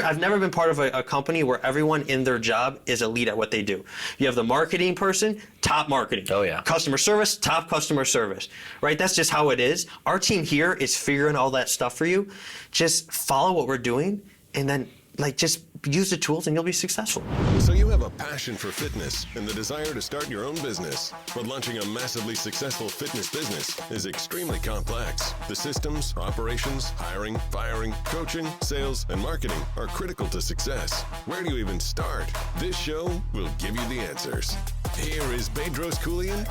I've never been part of a company where everyone in their job is elite at what they do. You have the marketing person, top marketing. Oh, yeah. Customer service, top customer service, right? That's just how it is. Our team here is figuring all that stuff for you. Just follow what we're doing and then just use the tools and you'll be successful. So you have a passion for fitness and the desire to start your own business. But launching a massively successful fitness business is extremely complex. The systems, operations, hiring, firing, coaching, sales, and marketing are critical to success. Where do you even start? This show will give you the answers. Here is Bedros Keuilian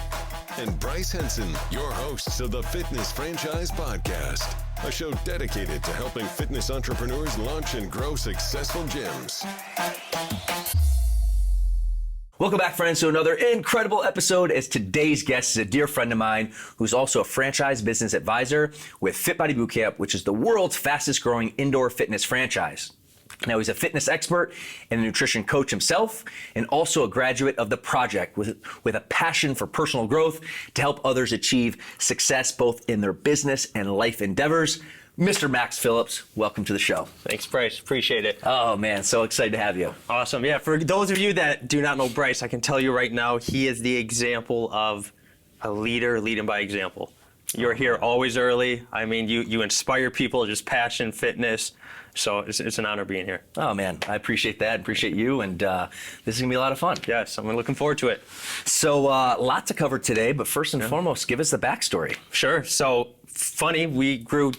and Bryce Henson, your hosts of the Fitness Franchise Podcast, a show dedicated to helping fitness entrepreneurs launch and grow successful gyms. Welcome back, friends, to another incredible episode. As today's guest is a dear friend of mine who's also a franchise business advisor with Fit Body Bootcamp, which is the world's fastest growing indoor fitness franchise. Now, he's a fitness expert and a nutrition coach himself, and also a graduate of The Project with a passion for personal growth to help others achieve success both in their business and life endeavors. Mr. Max Phillips, welcome to the show. Thanks, Bryce. Appreciate it. Oh, man, so excited to have you. Awesome. Yeah, for those of you that do not know Bryce, I can tell you right now, he is the example of a leader leading by example. You're here always early. I mean, you inspire people, just passion, fitness. So it's an honor being here. Oh, man, I appreciate that. Appreciate you. And this is going to be a lot of fun. Yes, I'm looking forward to it. So a lot to cover today, but first and foremost, give us the backstory. Sure. So funny, we grew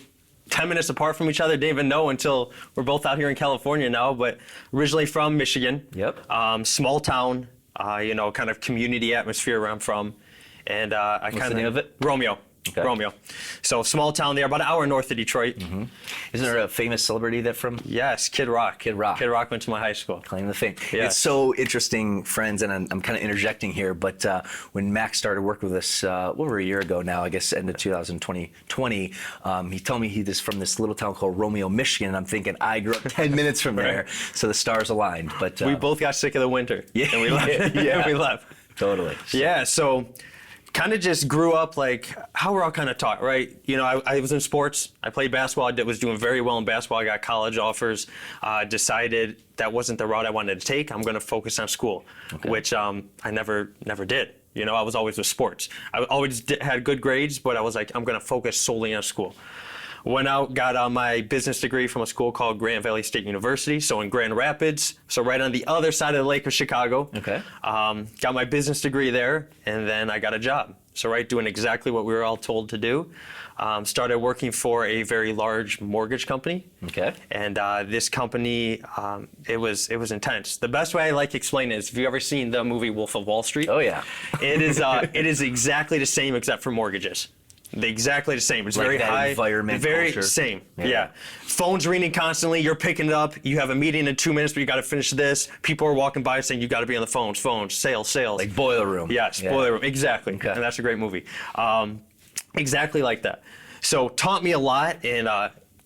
10 minutes apart from each other. Didn't even know until we're both out here in California now, but originally from Michigan. Yep. Small town, kind of community atmosphere where I'm from. And What's the name of it? Romeo. Okay. Romeo. So small town there, about an hour north of Detroit. Mm-hmm. Isn't there a famous celebrity that from? Yes, Kid Rock. Kid Rock. Kid Rock went to my high school. Claim the fame. Yeah. It's so interesting, friends, and I'm kind of interjecting here, but when Max started working with us over a year ago now, I guess end of 2020, he told me he was from this little town called Romeo, Michigan, and I'm thinking, I grew up 10 minutes from there, so the stars aligned. But we both got sick of the winter, and we left. Yeah. We left. Totally. Yeah, so kind of just grew up like how we're all kind of taught, right? I was in sports. I played basketball. I was doing very well in basketball. I got college offers. Decided that wasn't the route I wanted to take. I'm going to focus on school, which I never did. I was always with sports. I always had good grades, but I was like, I'm going to focus solely on school. Went out, got my business degree from a school called Grand Valley State University, so in Grand Rapids, so right on the other side of the lake of Chicago. Okay. Got my business degree there, and then I got a job. So doing exactly what we were all told to do. Started working for a very large mortgage company. Okay. And this company, it was intense. The best way I like to explain it is, have you ever seen the movie Wolf of Wall Street? Oh, yeah. It is exactly the same except for mortgages. Exactly the same. It's like very that high. Environment, very culture. Same. Yeah. Yeah. Phone's ringing constantly. You're picking it up. You have a meeting in 2 minutes, but you got to finish this. People are walking by saying you got to be on the phones. Sales. Like Boiler Room. Yes, yeah. Boiler Room. Exactly. Okay. And that's a great movie. Exactly like that. So taught me a lot, and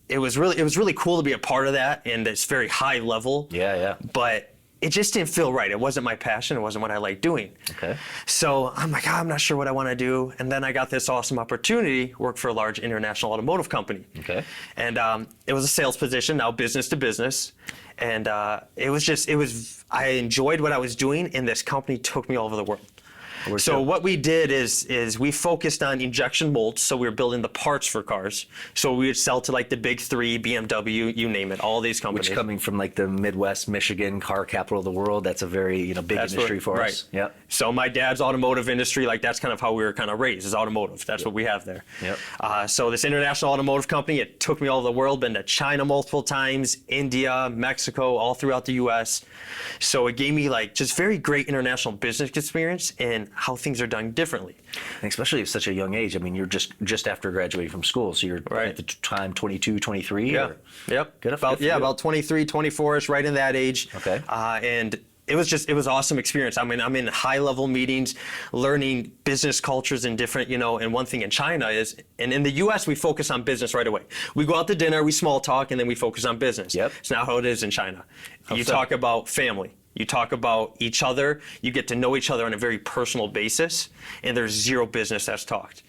it was really cool to be a part of that, and it's very high level. Yeah. But it just didn't feel right. It wasn't my passion. It wasn't what I liked doing. Okay. So I'm like, I'm not sure what I want to do. And then I got this awesome opportunity, work for a large international automotive company. Okay. And it was a sales position, now business to business. And I enjoyed what I was doing, and this company took me all over the world. So what we did is we focused on injection molds. So we were building the parts for cars. So we would sell to like the big three, BMW, you name it, all these companies. Which, coming from like the Midwest, Michigan, car capital of the world, that's a very big industry for us. Yep. So my dad's automotive industry, like that's kind of how we were kind of raised, is automotive. That's what we have there. Yep. So this international automotive company, it took me all over the world, been to China multiple times, India, Mexico, all throughout the U.S. So it gave me like just very great international business experience and how things are done differently. And especially at such a young age. I mean, you're just after graduating from school, so you're at the time 22, 23? Yeah. Or? Yep. Good. About 23, 24-ish, right in that age. Okay. And it was awesome experience. I mean, I'm in high level meetings, learning business cultures and different, and one thing in China is, and in the US, we focus on business right away. We go out to dinner, we small talk, and then we focus on business. Yep. It's not how it is in China. You so? talk about family. You talk about each other, you get to know each other on a very personal basis, and there's zero business that's talked.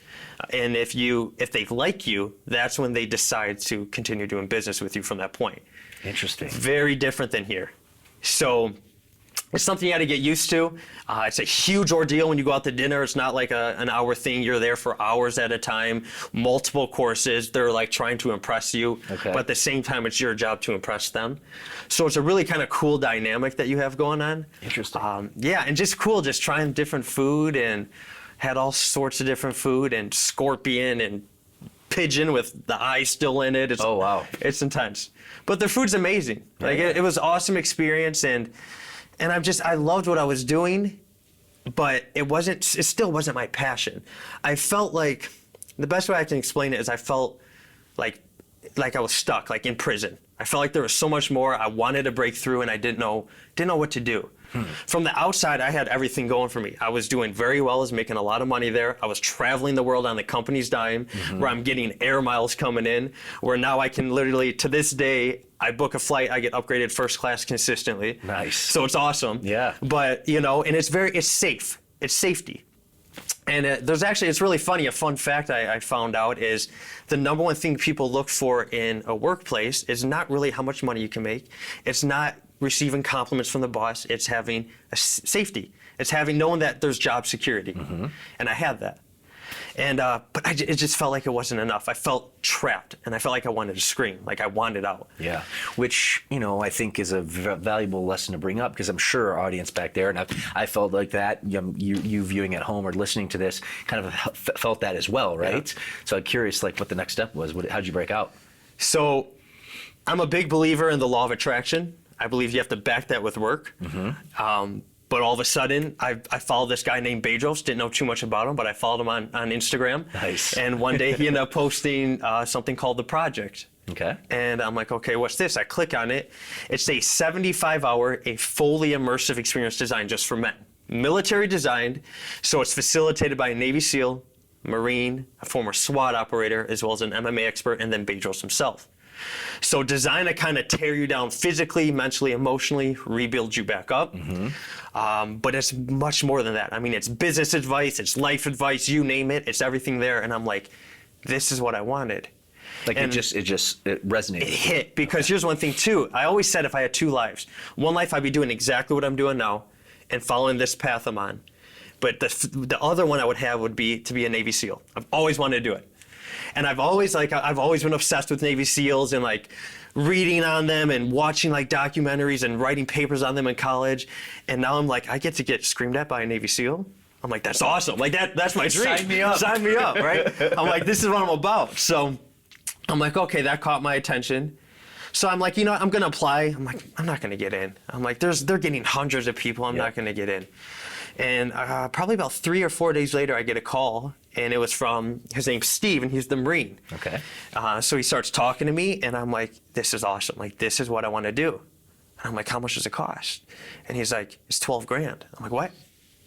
And if they like you, that's when they decide to continue doing business with you from that point. Interesting. Very different than here. So it's something you got to get used to. It's a huge ordeal when you go out to dinner. It's not like an hour thing. You're there for hours at a time, multiple courses. They're like trying to impress you, but at the same time, it's your job to impress them. So it's a really kind of cool dynamic that you have going on. Interesting. Yeah, and just cool, just trying different food, and had all sorts of different food, and scorpion and pigeon with the eye still in it. Oh, wow. It's intense. But the food's amazing. Like it was an awesome experience, and I loved what I was doing, but it still wasn't my passion. I felt like, the best way I can explain it is I felt like I was stuck, like in prison. I felt like there was so much more. I wanted to break through, and I didn't know what to do. From the outside, I had everything going for me. I was doing very well. I was making a lot of money there. I was traveling the world on the company's dime, where I'm getting air miles coming in, where now I can literally, to this day, I book a flight, I get upgraded first class consistently. Nice. So it's awesome. Yeah. But, and it's safe. It's safety. And it's really funny. A fun fact I found out is the number one thing people look for in a workplace is not really how much money you can make. It's not receiving compliments from the boss. It's having a safety. It's knowing that there's job security. And I had that. And but it just felt like it wasn't enough. I felt trapped, and I felt like I wanted to scream, like I wanted out. Yeah, which I think is a valuable lesson to bring up, because I'm sure our audience back there, and I felt like that. You viewing at home or listening to this kind of felt that as well, right? Yeah. So I'm curious, like, what the next step was. How'd you break out? So I'm a big believer in the law of attraction. I believe you have to back that with work. But all of a sudden, I followed this guy named Bedros. Didn't know too much about him, but I followed him on Instagram. Nice. And one day he ended up posting something called The Project. Okay. And I'm like, okay, what's this? I click on it. It's a 75-hour, a fully immersive experience designed just for men. Military designed, so it's facilitated by a Navy SEAL, Marine, a former SWAT operator, as well as an MMA expert, and then Bedros himself. So designed to kind of tear you down physically, mentally, emotionally, rebuild you back up. But it's much more than that. I mean, it's business advice, it's life advice, you name it, it's everything there. And I'm like, this is what I wanted. Like, it resonated. It hit, because here's one thing too. I always said if I had two lives, one life I'd be doing exactly what I'm doing now and following this path I'm on. But the other one I would have would be to be a Navy SEAL. I've always wanted to do it. And I've always been obsessed with Navy SEALs, and like reading on them and watching like documentaries and writing papers on them in college. And now I'm like, I get to get screamed at by a Navy SEAL. I'm like, that's awesome. Like that's my dream. Sign me up. Sign me up, right? I'm like, this is what I'm about. So I'm like, okay, that caught my attention. So I'm like, I'm going to apply. I'm like, I'm not going to get in. I'm like, they're getting hundreds of people. I'm not going to get in. And probably about 3 or 4 days later, I get a call, and it was from, his name's Steve, and he's the Marine. Okay. So he starts talking to me, and I'm like, this is awesome. Like, this is what I want to do. And I'm like, how much does it cost? And he's like, it's $12 grand. I'm like, what?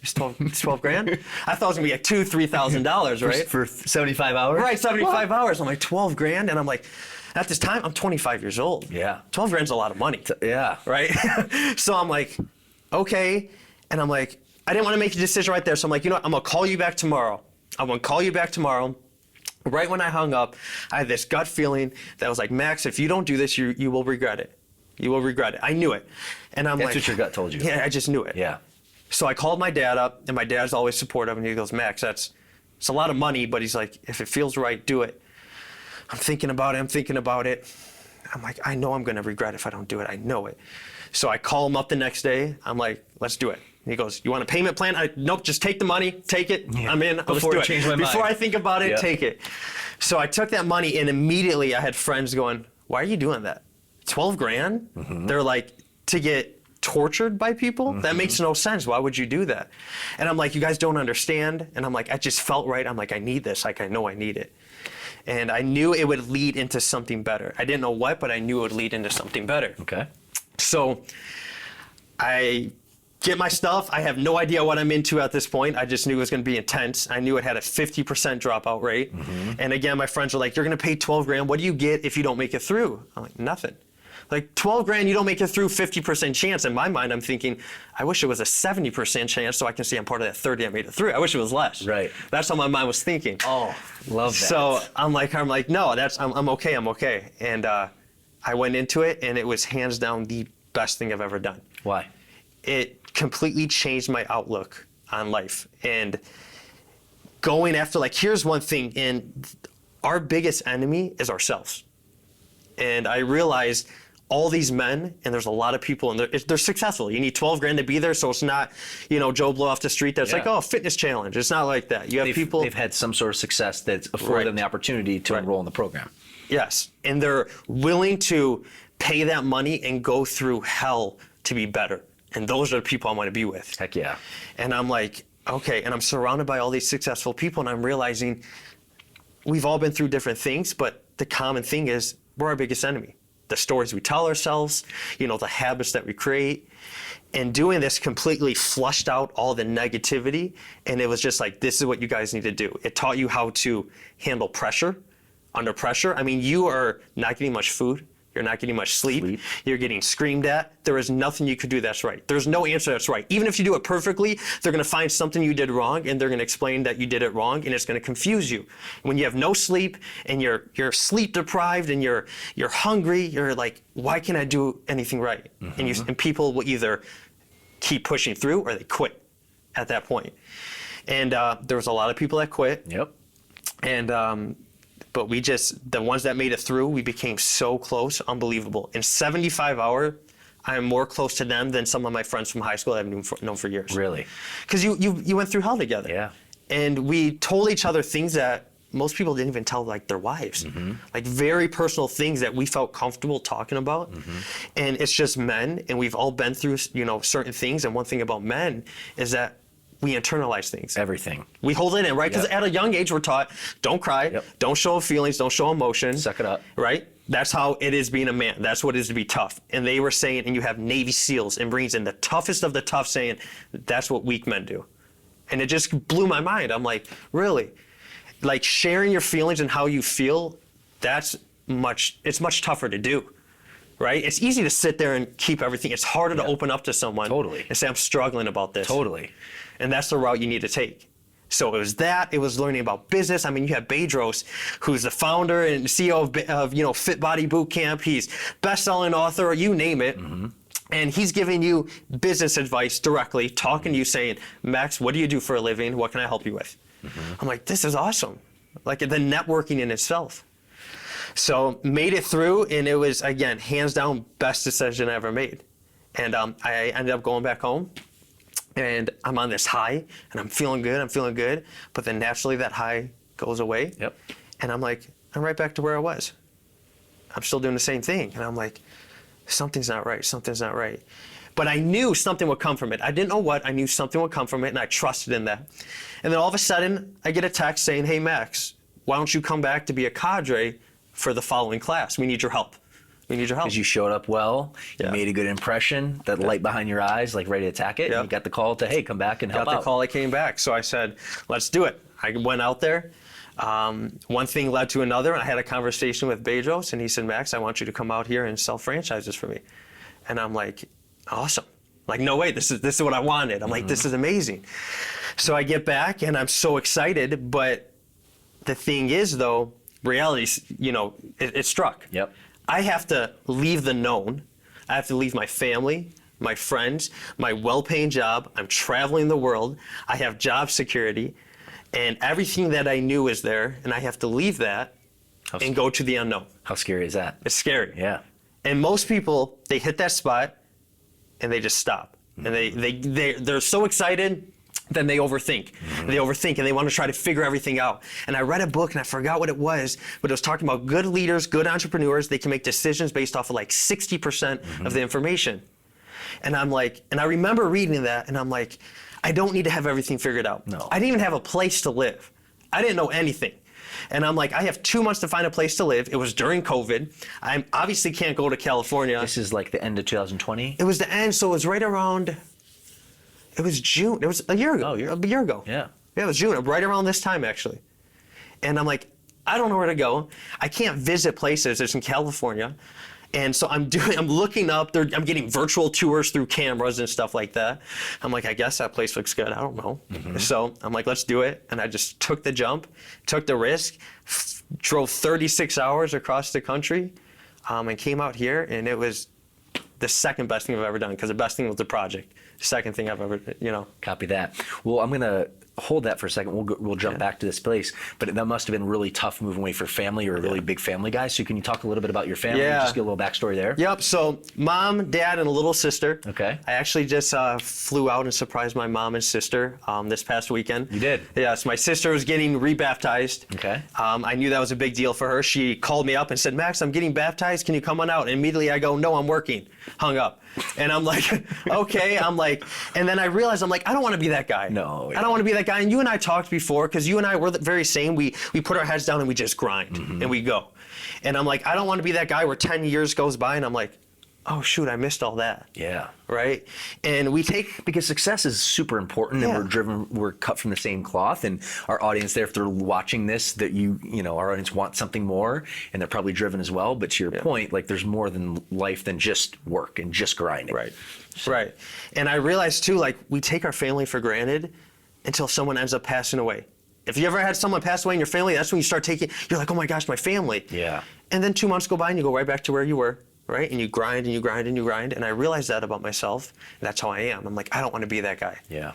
It's 12 grand? I thought it was going to be like $2,000-$3,000, right? For 75 hours? Right, 75 hours. I'm like, 12 grand? And I'm like, at this time, I'm 25 years old. Yeah. 12 grand's a lot of money. Yeah. Right? So I'm like, okay. And I'm like, I didn't want to make a decision right there. So I'm like, I'm going to call you back tomorrow. I'm going to call you back tomorrow. Right when I hung up, I had this gut feeling that was like, Max, if you don't do this, you will regret it. You will regret it. I knew it. And I'm That's what your gut told you. Yeah, I just knew it. Yeah. So I called my dad up, and my dad's always supportive, and he goes, Max, it's a lot of money, but he's like, if it feels right, do it. I'm thinking about it. I'm like, I know I'm going to regret if I don't do it. I know it. So I call him up the next day. I'm like, let's do it. He goes, you want a payment plan? Nope, just take the money, take it. Yeah. I'm in. Let's do it. Before I think about it, take it. So I took that money, and immediately I had friends going, why are you doing that? 12 grand? They're like, to get tortured by people? That makes no sense. Why would you do that? And I'm like, you guys don't understand. And I'm like, I just felt right. I'm like, I need this. Like, I know I need it. And I knew it would lead into something better. I didn't know what, but I knew it would lead into something better. Okay. So I get my stuff. I have no idea what I'm into at this point. I just knew it was going to be intense. I knew it had a 50% dropout rate. And again, my friends were like, you're going to pay 12 grand. What do you get if you don't make it through? I'm like, nothing. Like 12 grand, you don't make it through, 50% chance. In my mind, I'm thinking, I wish it was a 70% chance so I can say I'm part of that 30 I made it through. I wish it was less. Right. That's how my mind was thinking. Oh, love that. So I'm like, no, I'm okay. And I went into it, and it was hands down the best thing I've ever done. Why? It completely changed my outlook on life. And going after, like, here's one thing, and our biggest enemy is ourselves. And I realized all these men, and there's a lot of people, and they're successful. You need 12 grand to be there, so it's not, Joe Blow off the street that's like, oh, fitness challenge. It's not like that. You have people. They've had some sort of success that's afforded them the opportunity to enroll in the program. Yes, and they're willing to pay that money and go through hell to be better. And those are the people I want to be with. Heck yeah. And I'm like, okay, and I'm surrounded by all these successful people, and I'm realizing we've all been through different things, but the common thing is we're our biggest enemy. The stories we tell ourselves, the habits that we create. And doing this completely flushed out all the negativity, and it was just like, this is what you guys need to do. It taught you how to handle pressure, under pressure. I mean, you are not getting much food. You're not getting much sleep. You're getting screamed at. There is nothing you could do that's right. There's no answer that's right. Even if you do it perfectly, they're going to find something you did wrong, and they're going to explain that you did it wrong, and it's going to confuse you. When you have no sleep, and you're sleep deprived, and you're hungry, you're like, why can't I do anything right? And people will either keep pushing through, or they quit at that point. And there was a lot of people that quit. Yep. And but the ones that made it through, we became so close, unbelievable. In 75 hours, I am more close to them than some of my friends from high school that I've known for years. Really? Because you went through hell together. Yeah. And we told each other things that most people didn't even tell, like, their wives. Like, very personal things that we felt comfortable talking about. And it's just men, and we've all been through, certain things. And one thing about men is that we internalize things. Everything. We hold it in, right? Because at a young age, we're taught, don't cry, don't show feelings, don't show emotion. Suck it up. Right? That's how it is being a man. That's what it is to be tough. And they were saying, and you have Navy SEALs and Marines and the toughest of the tough saying, that's what weak men do. And it just blew my mind. I'm like, really? Like, sharing your feelings and how you feel, it's much tougher to do. Right? It's easy to sit there and keep everything. It's harder to open up to someone and say, I'm struggling about this. Totally. And that's the route you need to take. So it was that. It was learning about business. I mean, you have Bedros, who's the founder and CEO of Fit Body Boot Camp. He's best-selling author, you name it. And he's giving you business advice directly, talking to you, saying, Max, what do you do for a living? What can I help you with? I'm like, this is awesome. Like, the networking in itself. So made it through, and it was, again, hands down, best decision I ever made. And I ended up going back home, and I'm on this high, and I'm feeling good. But then naturally that high goes away. And I'm like, I'm right back to where I was. I'm still doing the same thing. And I'm like, something's not right. But I knew something would come from it. I didn't know what, I knew something would come from it, and I trusted in that. And then all of a sudden, I get a text saying, hey, Max, why don't you come back to be a cadre for the following class? We need your help. Because you showed up well, you made a good impression, that light behind your eyes, like ready to attack it, and you got the call to, hey, come back and help out. Got the call, I came back. So I said, let's do it. I went out there. One thing led to another, and I had a conversation with Bedros, and he said, Max, I want you to come out here and sell franchises for me. And I'm like, awesome. Like, no way, this is what I wanted. I'm like, this is amazing. So I get back, and I'm so excited, but the thing is, though, reality, it struck. I have to leave the known. I have to leave my family, my friends, my well-paying job. I'm traveling the world. I have job security, and everything that I knew is there, and I have to leave that and go to the unknown. How scary is that? It's scary. Yeah. And most people, they hit that spot, and they just stop. And they're so excited, then they overthink. They overthink, and they want to try to figure everything out. And I read a book, and I forgot what it was, but it was talking about good leaders, good entrepreneurs. They can make decisions based off of like 60% of the information. And I'm like, and I remember reading that, and I'm like, I don't need to have everything figured out. No. I didn't even have a place to live. I didn't know anything. And I'm like, I have 2 months to find a place to live. It was during COVID. I obviously can't go to California. This is like the end of 2020? It was the end, so it was right around, it was June. It was a year ago. A year ago. Yeah. Yeah, it was June, right around this time, actually. And I'm like, I don't know where to go. I can't visit places. It's in California. And so I'm looking up, I'm getting virtual tours through cameras and stuff like that. I'm like, I guess that place looks good. I don't know. So I'm like, let's do it. And I just took the jump, took the risk, drove 36 hours across the country and came out here, and it was the second best thing I've ever done, because the best thing was the project. Second thing I've ever, Copy that. Well, I'm going to hold that for a second. We'll jump back to this place. But that must have been really tough moving away for family. You're a really big family guy. So can you talk a little bit about your family? Yeah. Just get a little backstory there. Yep. So mom, dad, and a little sister. Okay. I actually just flew out and surprised my mom and sister this past weekend. You did? Yes. My sister was getting rebaptized. Okay. I knew that was a big deal for her. She called me up and said, Max, I'm getting baptized. Can you come on out? And immediately I go, no, I'm working. Hung up. And I'm like, okay. And then I realized, I don't want to be that guy. No. I don't want to be that guy. And you and I talked before, because you and I were the very same. We put our heads down and we just grind and we go. And I'm like, I don't want to be that guy where 10 years goes by and I'm like, oh shoot, I missed all that. Yeah. Right? And because success is super important, and we're cut from the same cloth, and our audience there, if they're watching this, that our audience wants something more, and they're probably driven as well. But to your point, there's more than life than just work and just grinding. Right. So. Right. And I realized too, we take our family for granted until someone ends up passing away. If you ever had someone pass away in your family, that's when you start you're like, oh my gosh, my family. Yeah. And then 2 months go by and you go right back to where you were. Right? And you grind and you grind and you grind. And I realized that about myself. And that's how I am. I'm like, I don't want to be that guy. Yeah.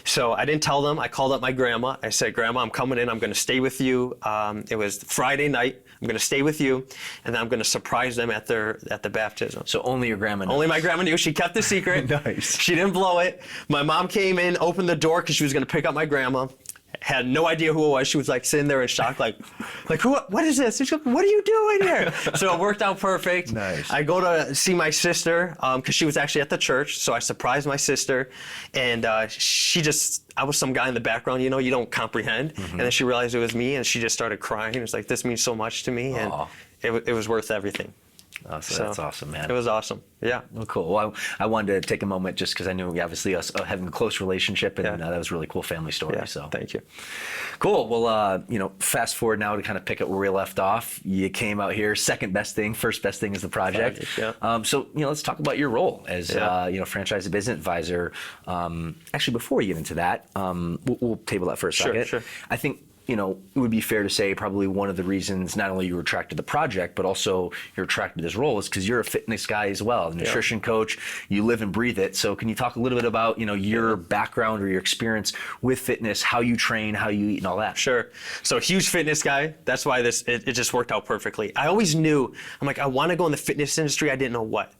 So I didn't tell them. I called up my grandma. I said, Grandma, I'm coming in. I'm going to stay with you. It was Friday night. I'm going to stay with you. And then I'm going to surprise them at the baptism. So only your grandma knew. Only my grandma knew. She kept the secret. Nice. She didn't blow it. My mom came in, opened the door because she was going to pick up my grandma. Had no idea who it was. She was sitting there in shock, who? What is this? She's like, what are you doing here? So it worked out perfect. Nice. I go to see my sister because she was actually at the church. So I surprised my sister, and I was some guy in the background. You don't comprehend. And then she realized it was me, and she just started crying. It was like, this means so much to me, and it was worth everything. Oh, so that's awesome, man. It was awesome. Yeah. Well, cool. Well, I wanted to take a moment just because I knew obviously us having a close relationship, and that was a really cool family story. Yeah, so thank you. Cool. Well, fast forward now to kind of pick up where we left off. You came out here, second best thing, first best thing is the project. So let's talk about your role as franchise business advisor. Actually, before we get into that, we'll table that for a second. Sure. I think it would be fair to say probably one of the reasons not only you were attracted to the project, but also you're attracted to this role is because you're a fitness guy as well, a nutrition coach. You live and breathe it. So can you talk a little bit about, your background or your experience with fitness, how you train, how you eat, and all that? Sure. So huge fitness guy. That's why it just worked out perfectly. I always knew, I want to go in the fitness industry. I didn't know what.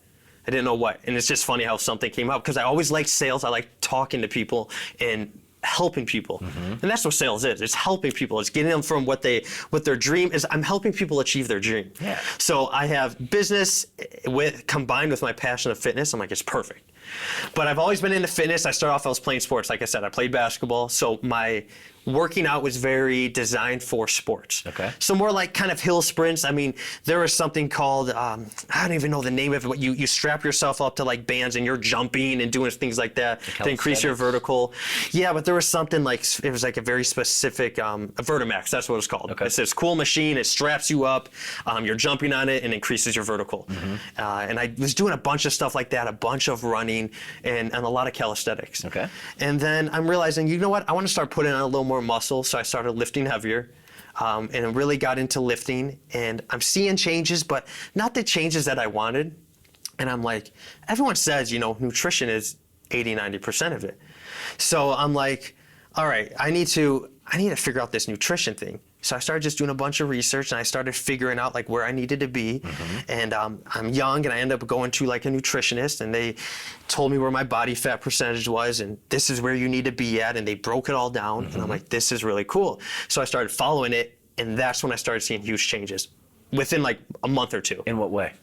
And it's just funny how something came up because I always liked sales. I like talking to people and helping people. And that's what sales is. It's helping people. It's getting them from what their dream is. I'm helping people achieve their dream. Yeah. So I have business combined with my passion of fitness. I'm like, it's perfect. But I've always been into fitness. I was playing sports. Like I said, I played basketball. So my working out was very designed for sports. Okay. So more like kind of hill sprints. There was something called, I don't even know the name of it, but you strap yourself up to bands and you're jumping and doing things like that to increase your vertical. Yeah, but there was something it was a very specific, a Vertimax, that's what it's called. Okay. It's this cool machine, it straps you up, you're jumping on it and increases your vertical. And I was doing a bunch of stuff like that, a bunch of running and a lot of calisthenics. Okay. And then I'm realizing, you know what, I want to start putting on a little more muscle, so I started lifting heavier and really got into lifting, and I'm seeing changes, but not the changes that I wanted. And I'm like, everyone says, nutrition is 80-90% of it. So I'm like, all right, I need to figure out this nutrition thing. So I started just doing a bunch of research, and I started figuring out where I needed to be. And I'm young, and I ended up going to a nutritionist, and they told me where my body fat percentage was, and this is where you need to be at, and they broke it all down. And I'm like, this is really cool. So I started following it, and that's when I started seeing huge changes within a month or two. In what way?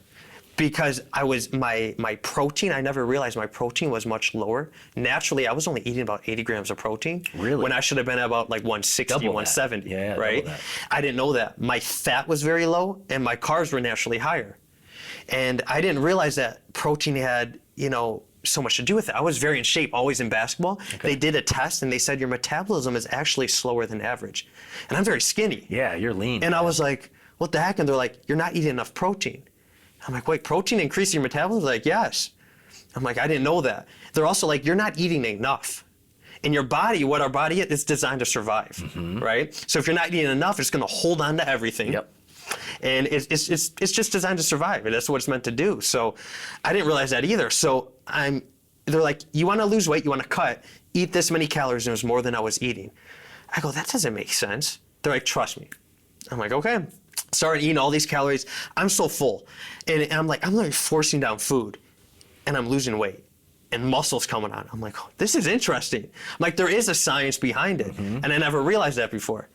Because my protein, I never realized my protein was much lower. Naturally, I was only eating about 80 grams of protein. Really? When I should have been about 160, Double 170. that. Yeah, right? double that. I didn't know that. My fat was very low and my carbs were naturally higher. And I didn't realize that protein had, so much to do with it. I was very in shape, always in basketball. Okay. They did a test and they said your metabolism is actually slower than average. And I'm very skinny. Yeah, you're lean. And I was like, what the heck? And they're like, you're not eating enough protein. I'm like, wait, protein increases your metabolism? They're like, yes. I'm like, I didn't know that. They're also like, you're not eating enough. In your body, what our body is designed to survive, right? So if you're not eating enough, it's going to hold on to everything. Yep. And it's just designed to survive, and that's what it's meant to do. So I didn't realize that either. So they're like, you want to lose weight, you want to cut, eat this many calories, and it was more than I was eating. I go, that doesn't make sense. They're like, trust me. I'm like, okay. Started eating all these calories. I'm so full. And I'm like, I'm literally forcing down food, and I'm losing weight. And muscles coming on. I'm like, oh, this is interesting. I'm like, there is a science behind it. And I never realized that before.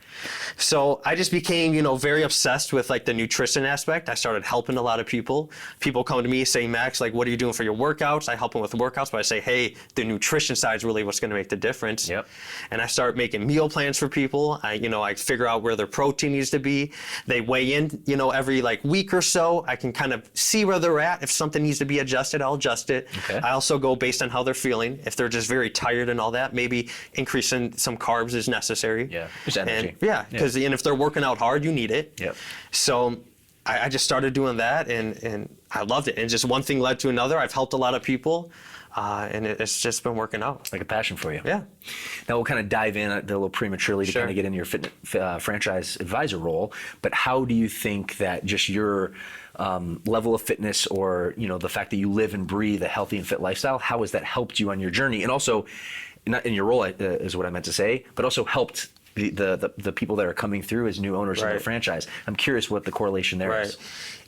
So I just became, very obsessed with like the nutrition aspect. I started helping a lot of people. People come to me saying, Max, like, what are you doing for your workouts? I help them with workouts, but I say, hey, the nutrition side is really what's going to make the difference. Yep. And I start making meal plans for people. I figure out where their protein needs to be. They weigh in, every like week or so. I can kind of see where they're at. If something needs to be adjusted, I'll adjust it. Okay. I also go based on how they're feeling. If they're just very tired and all that, maybe increasing some carbs is necessary. Yeah, just energy. And because if they're working out hard, you need it. Yep. So I just started doing that, and I loved it. And just one thing led to another. I've helped a lot of people, and it's just been working out. Like a passion for you. Yeah. Now we'll kind of dive in a little prematurely to Sure. kind of get into your fitness franchise advisor role. But how do you think that just your level of fitness, or the fact that you live and breathe a healthy and fit lifestyle, how has that helped you on your journey? And also, not in your role is what I meant to say, but also helped the people that are coming through as new owners of Right. the franchise. I'm curious what the correlation there is.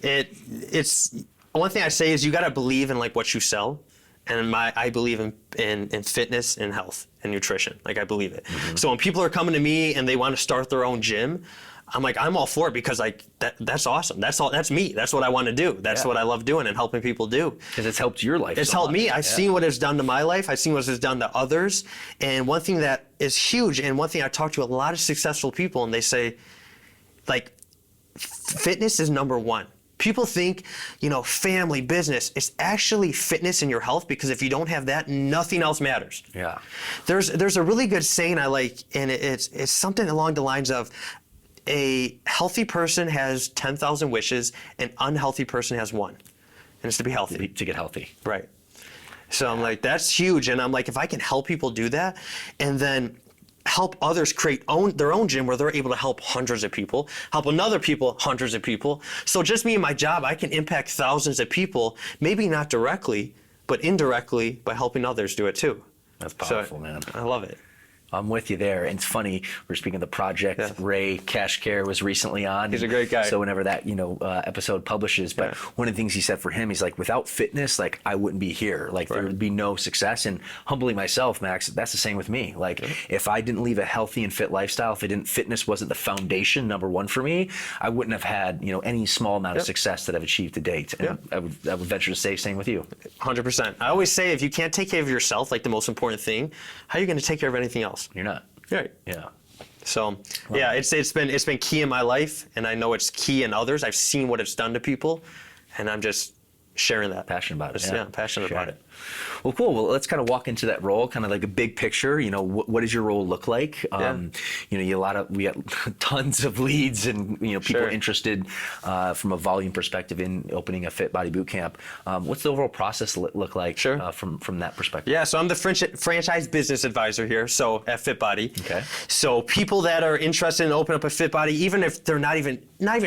It's one thing I say is you got to believe in like what you sell. And I believe in fitness and health and nutrition. Like, I believe it. So when people are coming to me and they want to start their own gym, I'm like, I'm all for it, because like that's awesome. That's me. That's what I want to do. That's what I love doing and helping people do. Because it's helped your life. It's so helped much. me. I've seen what it's done to my life. I've seen what it's done to others. And one thing that is huge, and one thing I talk to a lot of successful people, and they say, like, fitness is number one. People think, family, business. It's actually fitness and your health, because if you don't have that, nothing else matters. Yeah. There's a really good saying I like, and it's something along the lines of, a healthy person has 10,000 wishes, an unhealthy person has one, and it's to be healthy. To get healthy. Right. So I'm like, that's huge, and I'm like, if I can help people do that, and then help others create their own gym where they're able to help hundreds of people, help another people, hundreds of people. So just me and my job, I can impact thousands of people, maybe not directly, but indirectly by helping others do it too. That's powerful, man. I love it. I'm with you there. And it's funny, we're speaking of the project. Yeah. Ray Cashcare was recently on. He's a great guy. So whenever that, episode publishes, but one of the things he said for him, he's like, without fitness, like, I wouldn't be here. Like, there would be no success. And humbly myself, Max, that's the same with me. Like, if I didn't leave a healthy and fit lifestyle, if fitness wasn't the foundation, number one for me, I wouldn't have had, any small amount of success that I've achieved to date. And I would venture to say same with you. 100%. I always say, if you can't take care of yourself, like the most important thing, how are you going to take care of anything else? You're not. Right. Yeah. So it's been key in my life, and I know it's key in others. I've seen what it's done to people, and I'm just sharing that. Passionate about it. Yeah, passionate about it. Well, cool. Well, let's kind of walk into that role, kind of like a big picture. What does your role look like? We got tons of leads and people interested from a volume perspective in opening a Fit Body Boot Camp. What's the overall process look like from that perspective? Yeah, so I'm the franchise business advisor here, so at Fit Body. Okay. So people that are interested in opening up a Fit Body, even if they're not even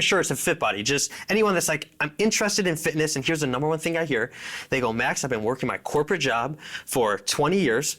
sure it's a Fit Body, just anyone that's like, I'm interested in fitness, and here's the number one thing I hear. They go, Max, I've been working my corporate job for 20 years.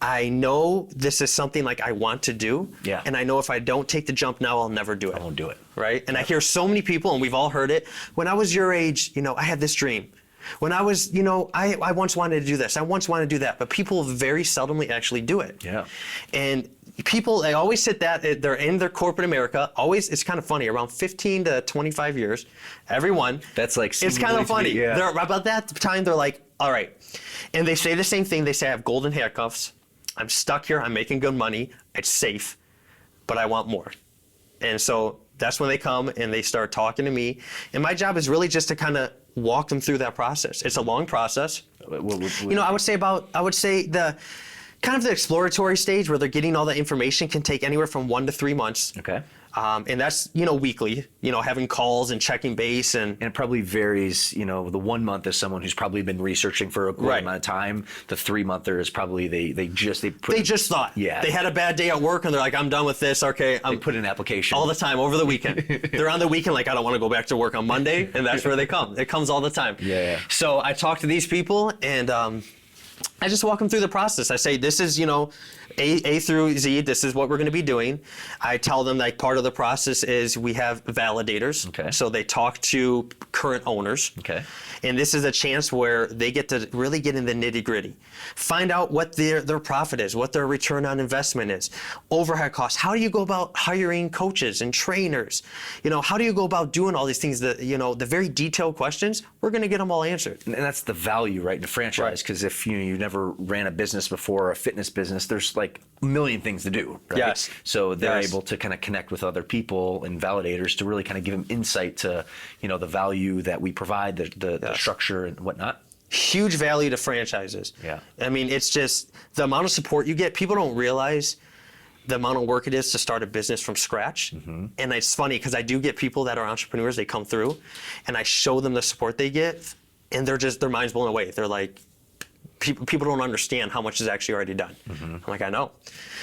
I know this is something like I want to do. Yeah. And I know if I don't take the jump now, I'll never do it. I won't do it. Right? And I hear so many people, and we've all heard it. When I was your age, I had this dream. When I was, I once wanted to do this. I once wanted to do that. But people very seldomly actually do it. Yeah. And people, they always sit that, they're in their corporate America, always, it's kind of funny, around 15 to 25 years, everyone. That's like, it's kind of funny. Yeah. They're, about that time, they're like, all right. And they say the same thing. They say, I have golden handcuffs. I'm stuck here. I'm making good money. It's safe, but I want more. And so that's when they come and they start talking to me. And my job is really just to kind of walk them through that process. It's a long process. I would say the kind of the exploratory stage where they're getting all the information can take anywhere from 1 to 3 months. Okay. And that's, weekly, having calls and checking base. And it probably varies, the 1 month is someone who's probably been researching for a good Right. amount of time. The 3-monther is probably they just thought. Yeah. They had a bad day at work and they're like, I'm done with this. Okay. they put in an application. All the time over the weekend. They're on the weekend like, I don't want to go back to work on Monday. And that's where they come. It comes all the time. Yeah. So I talk to these people and I just walk them through the process. I say, this is, A through Z, this is what we're going to be doing. I tell them like part of the process is we have validators. Okay. So they talk to current owners. Okay. And this is a chance where they get to really get in the nitty gritty. Find out what their profit is, what their return on investment is, overhead costs. How do you go about hiring coaches and trainers? How do you go about doing all these things that, the very detailed questions, we're going to get them all answered. And that's the value, right, in a franchise. Because if you never ran a business before, a fitness business, there's like a million things to do, right? Yes. So they're Yes. able to kind of connect with other people and validators to really kind of give them insight to, the value that we provide, the structure and whatnot. Huge value to franchises. Yeah. I mean, it's just the amount of support you get. People don't realize the amount of work it is to start a business from scratch. Mm-hmm. And it's funny because I do get people that are entrepreneurs, they come through and I show them the support they get and their mind's blown away. They're like, people don't understand how much is actually already done. Mm-hmm. I'm like, I know.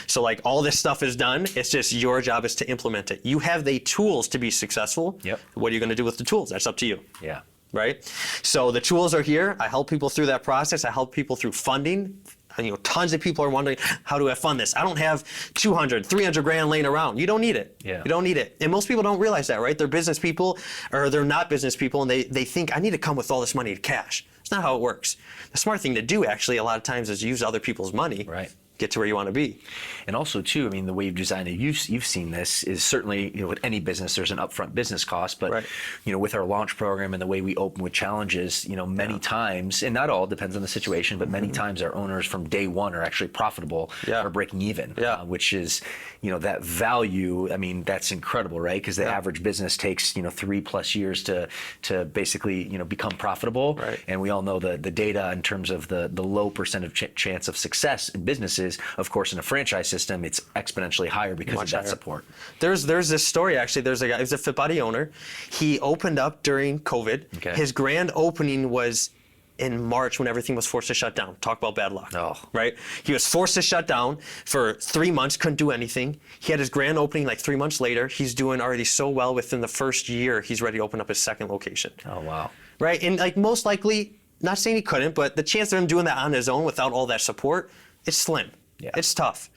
So like all this stuff is done. It's just your job is to implement it. You have the tools to be successful. Yep. What are you going to do with the tools? That's up to you. Yeah. Right? So the tools are here. I help people through that process. I help people through funding. And, tons of people are wondering, how do I fund this? I don't have 200, 300 grand laying around. You don't need it. Yeah. You don't need it. And most people don't realize that, right? They're business people or they're not business people and they think I need to come with all this money to cash. It's not how it works. The smart thing to do actually a lot of times is use other people's money. Right. Get to where you want to be. And also too, I mean, the way you've designed it, you've seen this is certainly, with any business, there's an upfront business cost, but Right. With our launch program and the way we open with challenges, many times, and not all, depends on the situation, but many times our owners from day one are actually profitable or breaking even, which is, that value. I mean, that's incredible, right? Because the average business takes, 3+ years to basically, become profitable. Right. And we all know the data in terms of the low percentage chance of success in businesses. Of course, in a franchise system, it's exponentially higher because Much of that higher. support. There's this story actually. There's a guy, he's a Fit Body owner. He opened up during COVID. Okay. His grand opening was in March when everything was forced to shut down. Talk about bad luck. Oh. Right? He was forced to shut down for 3 months, couldn't do anything. He had his grand opening like 3 months later. He's doing already so well within the first year, he's ready to open up his second location. Oh, wow. Right? And like most likely, not saying he couldn't, but the chance of him doing that on his own without all that support, it's slim. Yeah. It's tough.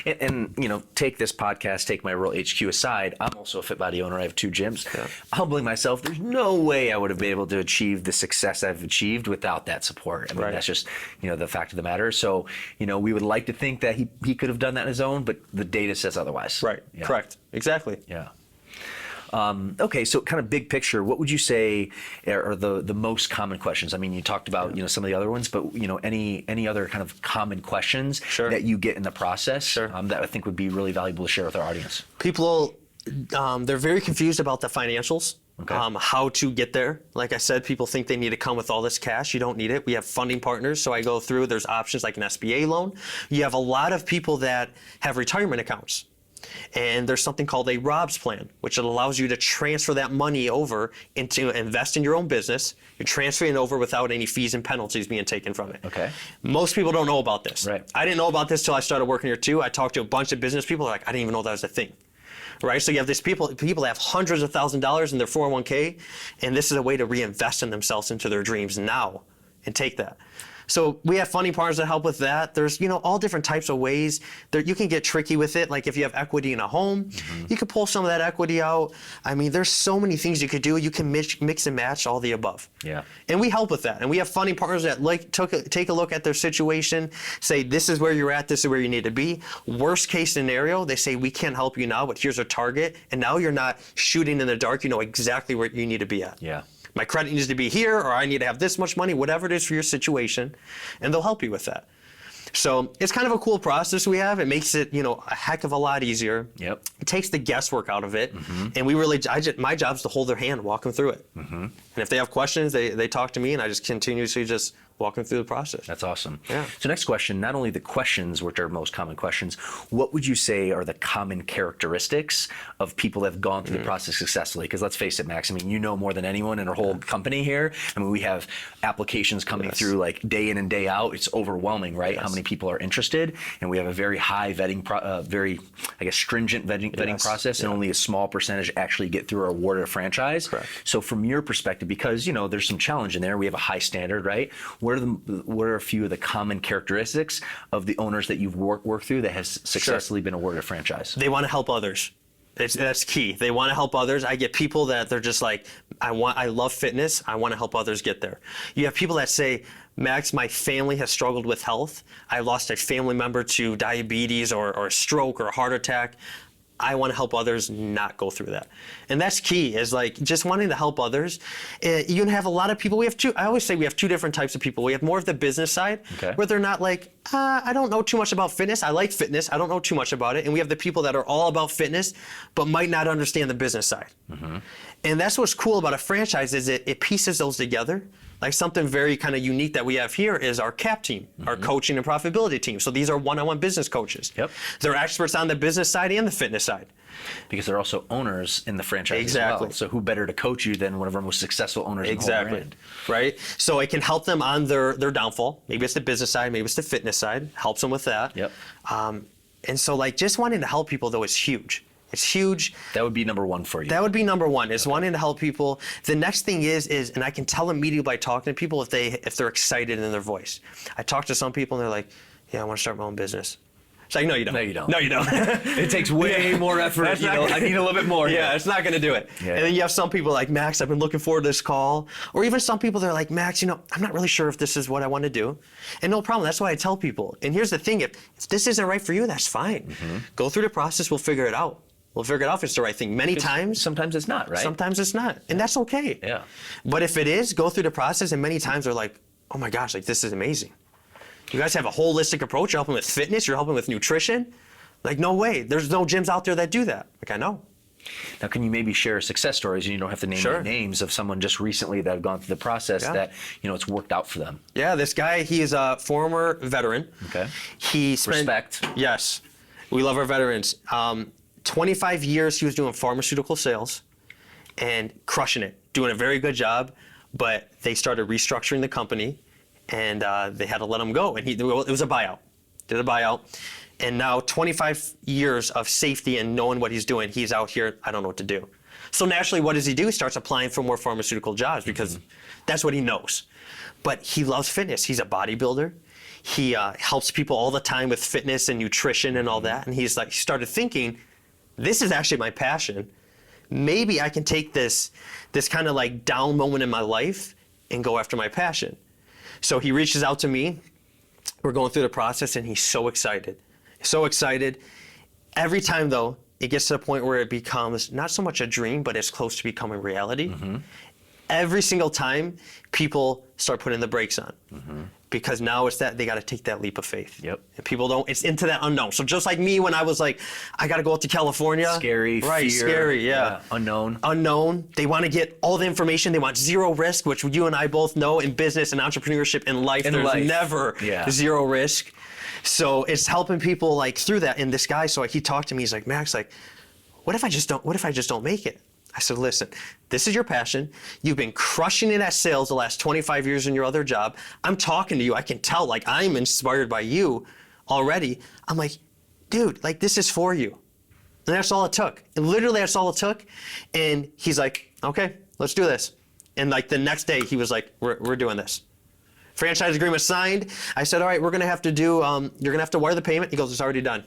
And take this podcast, take my Real HQ aside, I'm also a Fit Body owner. I have 2 gyms. Yeah. Humbling myself, there's no way I would have been able to achieve the success I've achieved without that support. I mean, Right. that's just, the fact of the matter. So, we would like to think that he could have done that on his own, but the data says otherwise. Right. Yeah. Correct. Exactly. Yeah. Okay, so kind of big picture, what would you say are the most common questions? I mean, you talked about some of the other ones, but any other kind of common questions Sure. that you get in the process Sure. that I think would be really valuable to share with our audience? People, they're very confused about the financials, Okay. how to get there. Like I said, people think they need to come with all this cash. You don't need it. We have funding partners, so I go through, there's options like an SBA loan. You have a lot of people that have retirement accounts. And there's something called a ROBS plan, which allows you to transfer that money over into invest in your own business. You're transferring it over without any fees and penalties being taken from it. Okay. Most people don't know about this. Right. I didn't know about this till I started working here too. I talked to a bunch of business people. They're like, I didn't even know that was a thing. Right? So you have these people that have hundreds of $1,000s in their 401k, and this is a way to reinvest in themselves into their dreams now and take that. So we have funding partners that help with that. There's, all different types of ways. You can get tricky with it. Like if you have equity in a home, you could pull some of that equity out. I mean, there's so many things you could do. You can mix and match all the above. Yeah. And we help with that. And we have funding partners that take a look at their situation, say, this is where you're at, this is where you need to be. Worst case scenario, they say, we can't help you now, but here's a target. And now you're not shooting in the dark. You know exactly where you need to be at. Yeah. My credit needs to be here, or I need to have this much money, whatever it is for your situation, and they'll help you with that. So it's kind of a cool process we have. It makes it, a heck of a lot easier. Yep. It takes the guesswork out of it, and we really, my job is to hold their hand, walk them through it. And if they have questions, they talk to me, and I just continuously just walk them through the process. That's awesome. Yeah. So next question, not only the questions, which are most common questions, what would you say are the common characteristics of people that have gone through the process successfully? Because let's face it, Max, I mean, you know more than anyone in our whole company here. I mean, we have applications coming through like day in and day out. It's overwhelming, right? How many people are interested? And we have a very high vetting, very, I guess, stringent vetting process, and only a small percentage actually get through or awarded a franchise. Correct. So from your perspective, because, you know, there's some challenge in there, we have a high standard, right? What are a few of the common characteristics of the owners that you've worked through that has successfully been awarded a franchise? They want to help others. That's key. They want to help others. I get people that they're just like, I love fitness. I want to help others get there. You have people that say, Max, my family has struggled with health. I lost a family member to diabetes or a stroke or a heart attack. I want to help others not go through that. And that's key, is like just wanting to help others. You can have a lot of people. I always say we have two different types of people. We have more of the business side, where they're not like, I don't know too much about fitness. I like fitness. I don't know too much about it. And we have the people that are all about fitness, but might not understand the business side. And that's what's cool about a franchise, is it pieces those together. Like something very kind of unique that we have here is our CAP team, our coaching and profitability team. So these are one-on-one business coaches. Yep. They're experts on the business side and the fitness side. Because they're also owners in the franchise as well. So who better to coach you than one of our most successful owners in the whole brand? Right? So it can help them on their downfall. Maybe it's the business side, maybe it's the fitness side. Helps them with that. Yep. And so like just wanting to help people though is huge. It's huge. That would be number one for you. That would be number one, is wanting to help people. The next thing is, and I can tell immediately by talking to people if they're excited in their voice. I talk to some people and they're like, yeah, I want to start my own business. It's like, no, you don't. No, you don't. No, you don't. It takes way more effort. That's not I need a little bit more. Yeah, it's not going to do it. Yeah. And then you have some people like, Max, I've been looking forward to this call. Or even some people, they're like, Max, I'm not really sure if this is what I want to do. And no problem. That's why I tell people. And here's the thing. If this isn't right for you, that's fine. Go through the process. We'll figure it out. We'll figure it out if it's the right thing. Many times. Sometimes it's not, right? Sometimes it's not. And that's okay. Yeah. But if it is, go through the process. And many times they're like, oh my gosh, like this is amazing. You guys have a holistic approach. You're helping with fitness. You're helping with nutrition. Like, no way. There's no gyms out there that do that. Like, I know. Now, can you maybe share success stories, and you don't have to name any names, of someone just recently that have gone through the process that, it's worked out for them? Yeah, this guy, he is a former veteran. Okay. He spent, Respect. Yes. We love our veterans. 25 years he was doing pharmaceutical sales and crushing it, doing a very good job, but they started restructuring the company and they had to let him go. And it was a buyout. Did a buyout. And now 25 years of safety and knowing what he's doing, he's out here, I don't know what to do. So naturally, what does he do? He starts applying for more pharmaceutical jobs because that's what he knows. But he loves fitness. He's a bodybuilder. He helps people all the time with fitness and nutrition and all that. And he started thinking, this is actually my passion. Maybe I can take this kind of like down moment in my life and go after my passion. So he reaches out to me. We're going through the process and he's so excited. So excited. Every time though, it gets to the point where it becomes not so much a dream, but it's close to becoming reality. Every single time, people start putting the brakes on. Because now it's that they got to take that leap of faith. Yep. And people don't, it's into that unknown. So just like me when I was like, I got to go out to California. Scary, right, fear. Scary, yeah. Unknown. Unknown. They want to get all the information. They want zero risk, which you and I both know in business and entrepreneurship and life, there's never zero risk. So it's helping people like through that. And this guy, so he talked to me, he's like, Max, like, what if I just don't make it? I said, listen, this is your passion. You've been crushing it at sales the last 25 years in your other job. I'm talking to you. I can tell, like, I'm inspired by you already. I'm like, dude, like, this is for you. And that's all it took. And literally, that's all it took. And he's like, okay, let's do this. And like the next day, he was like, we're doing this. Franchise agreement signed. I said, all right, we're going to have to do, you're going to have to wire the payment. He goes, it's already done.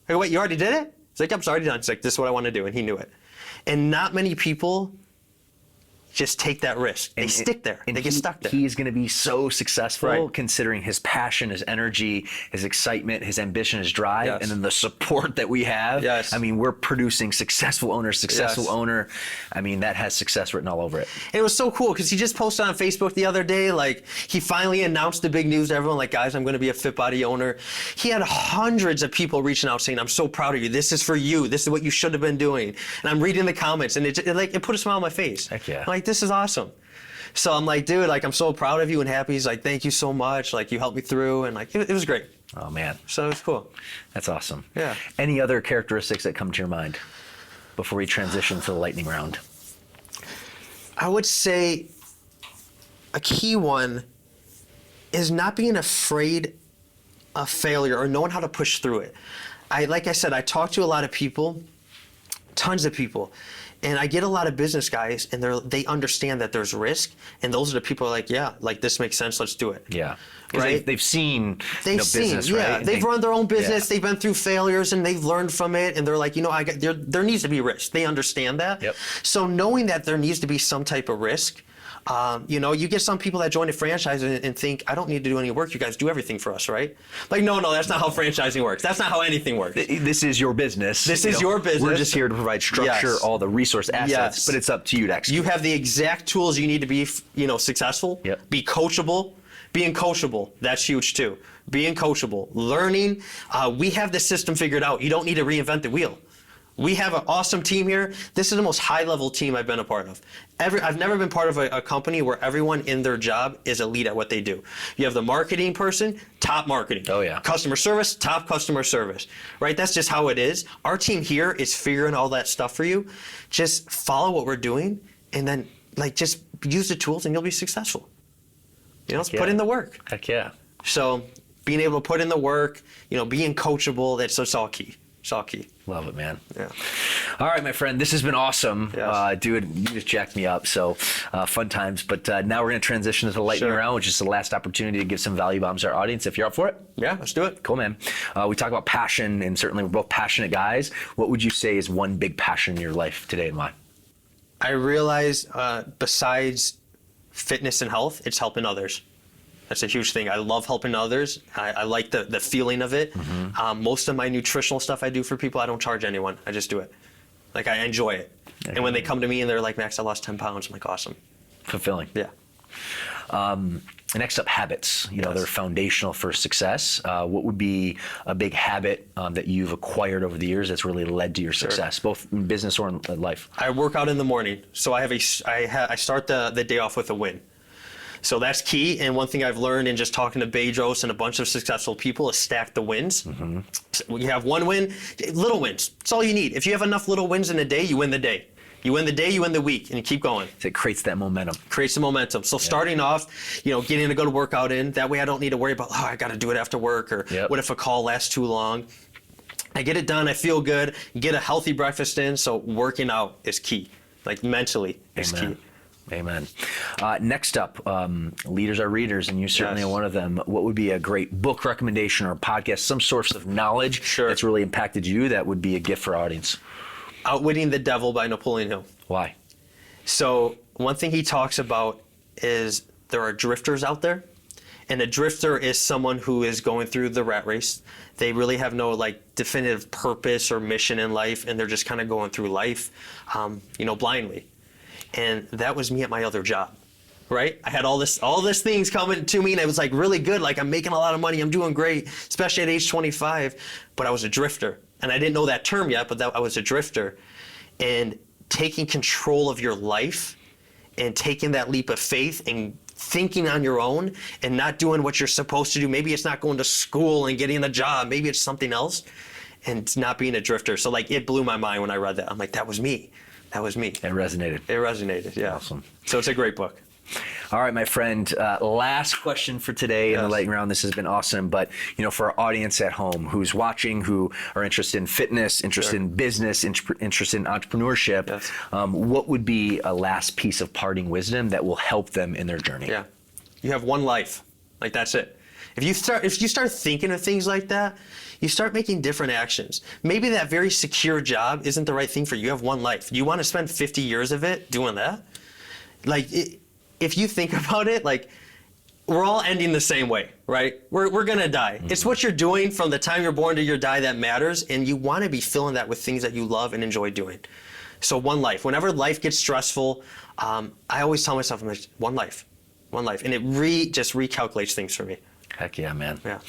I go, wait, you already did it? He's like, yep, it's already done. He's like, this is what I want to do. And he knew it. And not many people just take that risk. They stick there. They get stuck there. He's going to be so successful considering his passion, his energy, his excitement, his ambition, his drive, and then the support that we have. I mean, we're producing successful owners, owner. I mean, that has success written all over it. And it was so cool because he just posted on Facebook the other day, like he finally announced the big news to everyone, like, guys, I'm going to be a Fit Body owner. He had hundreds of people reaching out saying, I'm so proud of you. This is for you. This is what you should have been doing. And I'm reading the comments and it put a smile on my face. Heck yeah. Like, this is awesome. So I'm like, dude, like, I'm so proud of you and happy. He's like, thank you so much. Like, you helped me through. And like, it was great. Oh, man. So it was cool. That's awesome. Yeah. Any other characteristics that come to your mind before we transition to the lightning round? I would say a key one is not being afraid of failure or knowing how to push through it. Like I said, I talk to a lot of people, tons of people, and I get a lot of business guys, and they understand that there's risk, and those are the people who are like, yeah, like, this makes sense, let's do it. Yeah. Because Right? they've seen business, yeah. right? They've run their own business. Yeah. They've been through failures and they've learned from it. And they're like, there needs to be risk. They understand that. Yep. So knowing that there needs to be some type of risk, you get some people that join a franchise and think, I don't need to do any work. You guys do everything for us, right? Like, no, that's not how franchising works. That's not how anything works. This is your business. This is your business. We're just here to provide structure, Yes. all the resource assets, Yes. but it's up to you to execute. You have the exact tools you need to be, successful. Yep. Be coachable. Being coachable, that's huge too. Being coachable, learning. We have the system figured out. You don't need to reinvent the wheel. We have an awesome team here. This is the most high-level team I've been a part of. I've never been part of a company where everyone in their job is elite at what they do. You have the marketing person, top marketing. Oh, yeah. Customer service, top customer service. Right? That's just how it is. Our team here is figuring all that stuff for you. Just follow what we're doing, and then just use the tools, and you'll be successful. Put in the work. Heck yeah. So being able to put in the work, being coachable, that's all key. It's all key. Love it, man. Yeah. All right, my friend, this has been awesome. Yes. Dude, you just jacked me up, so fun times. But now we're going to transition to the lightning Sure. round, which is the last opportunity to give some value bombs to our audience. If you're up for it. Yeah, let's do it. Cool, man. We talk about passion, and certainly we're both passionate guys. What would you say is one big passion in your life today and why? I realize besides fitness and health, it's helping others. That's a huge thing. I love helping others. I like the feeling of it. Mm-hmm. Most of my nutritional stuff I do for people, I don't charge anyone. I just do it. Like, I enjoy it. Yeah. And when they come to me and they're like, Max, I lost 10 pounds, I'm like, awesome. Fulfilling. Yeah. Next up, habits. Yes. They're foundational for success. What would be a big habit that you've acquired over the years that's really led to your success, both in business or in life? I work out in the morning. So I start the day off with a win. So that's key. And one thing I've learned in just talking to Bedros and a bunch of successful people is stack the wins. Mm-hmm. So you have one win, little wins. That's all you need. If you have enough little wins in a day, you win the day. You win the day, you win the week, and you keep going. So it creates that momentum. Creates the momentum. So starting off, getting a good workout in, that way I don't need to worry about, I got to do it after work, or what if a call lasts too long. I get it done, I feel good, get a healthy breakfast in, so working out is key. Like, mentally is key. Amen. Next up, leaders are readers, and you certainly are one of them. What would be a great book recommendation or podcast, some source of knowledge that's really impacted you that would be a gift for our audience? Outwitting the Devil by Napoleon Hill. Why? So one thing he talks about is there are drifters out there, and a drifter is someone who is going through the rat race. They really have no definitive purpose or mission in life, and they're just kind of going through life, blindly. And that was me at my other job, right? I had all this things coming to me, and it was really good. Like, I'm making a lot of money, I'm doing great, especially at age 25. But I was a drifter, and I didn't know that term yet. But I was a drifter, and taking control of your life, and taking that leap of faith, and thinking on your own, and not doing what you're supposed to do. Maybe it's not going to school and getting a job. Maybe it's something else, and not being a drifter. So it blew my mind when I read that. I'm like, that was me. That was me. It resonated. It resonated, yeah. Awesome. So it's a great book. All right, my friend. Last question for today in the lightning round. This has been awesome, but for our audience at home who's watching, who are interested in fitness, interested in business, interested in entrepreneurship, what would be a last piece of parting wisdom that will help them in their journey? Yeah, you have one life. That's it. If you start thinking of things like that, you start making different actions. Maybe that very secure job isn't the right thing for you. You have one life. You want to spend 50 years of it doing that? If you think about it, we're all ending the same way, right? We're gonna die. Mm-hmm. It's what you're doing from the time you're born to your die that matters, and you want to be filling that with things that you love and enjoy doing. So one life. Whenever life gets stressful, I always tell myself, one life, and it just recalculates things for me. Heck yeah, man. Yeah.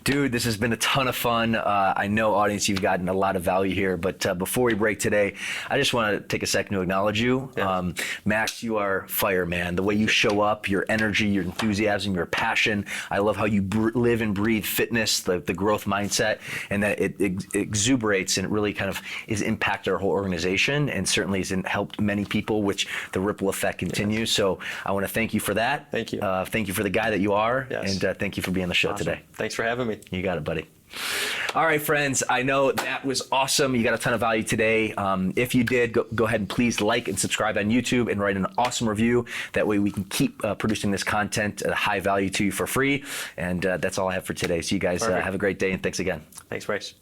Dude, this has been a ton of fun. I know, audience, you've gotten a lot of value here, but before we break today, I just want to take a second to acknowledge you. Yeah. Max, you are fire, man. The way you show up, your energy, your enthusiasm, your passion. I love how you live and breathe fitness, the growth mindset, and that it exuberates and it really kind of has impacted our whole organization and certainly has helped many people, which the ripple effect continues. Yes. So I want to thank you for that. Thank you. Thank you for the guy that you are. Yes. And thank you for being on the show Awesome. today. Thanks for having me. You got it, buddy. All right, friends, I know that was awesome. You got a ton of value today. If you did, go ahead and please like and subscribe on YouTube and write an awesome review. That way we can keep producing this content at a high value to you for free. And that's all I have for today. So you guys have a great day, and thanks again. Thanks, Bryce.